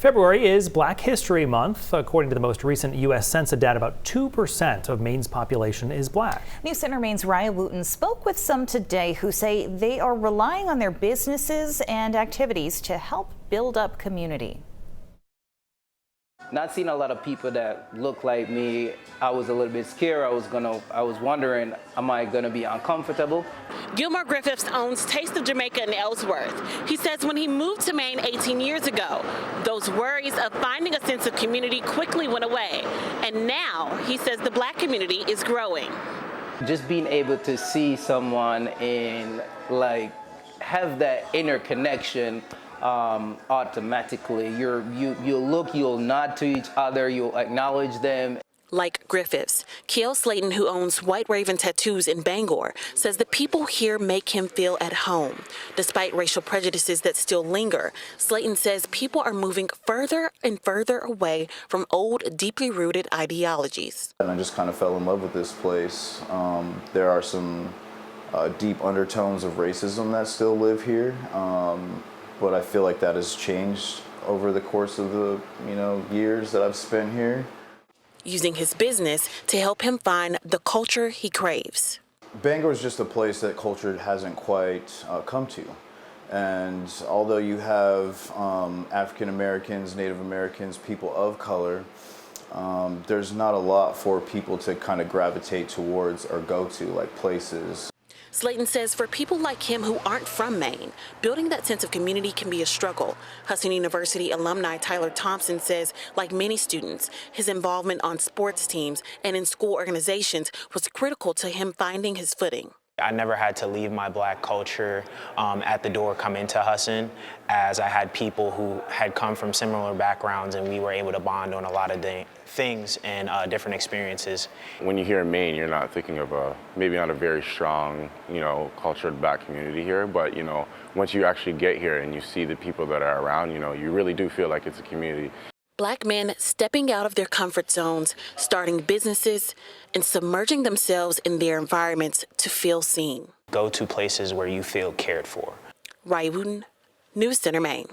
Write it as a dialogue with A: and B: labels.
A: February is Black History Month. According to the most recent U.S. Census data, about 2% of Maine's population is black.
B: News Center Maine's Ryan Wooten spoke with some today who say they are relying on their businesses and activities to help build up community.
C: Not seeing a lot of people that look like me, I was a little bit scared. I was wondering, am I gonna be uncomfortable?
D: Gilmore Griffiths owns Taste of Jamaica in Ellsworth. He says when he moved to Maine 18 years ago, those worries of finding a sense of community quickly went away. And now he says the black community is growing.
C: Just being able to see someone and have that inner connection automatically. You'll look, you'll nod to each other, you'll acknowledge them.
D: Like Griffiths, Kiel Slayton, who owns White Raven Tattoos in Bangor, says the people here make him feel at home. Despite racial prejudices that still linger, Slayton says people are moving further and further away from old, deeply rooted ideologies.
E: And I just kind of fell in love with this place. There are some deep undertones of racism that still live here. But I feel like that has changed over the course of the years that I've spent here.
D: Using his business to help him find the culture he craves.
E: Bangor is just a place that culture hasn't quite come to. And although you have African Americans, Native Americans, people of color, there's not a lot for people to kind of gravitate towards or go to, like places.
D: Slayton says for people like him who aren't from Maine, building that sense of community can be a struggle. Hudson University alumni Tyler Thompson says, like many students, his involvement on sports teams and in school organizations was critical to him finding his footing.
F: I never had to leave my black culture at the door come into Hudson, as I had people who had come from similar backgrounds and we were able to bond on a lot of things and different experiences.
G: When you hear Maine, you're not thinking of maybe not a very strong, cultured black community here, but once you actually get here and you see the people that are around, you really do feel like it's a community.
D: Black men stepping out of their comfort zones, starting businesses, and submerging themselves in their environments to feel seen.
F: Go to places where you feel cared for.
D: Ryan Wooten, News Center, Maine.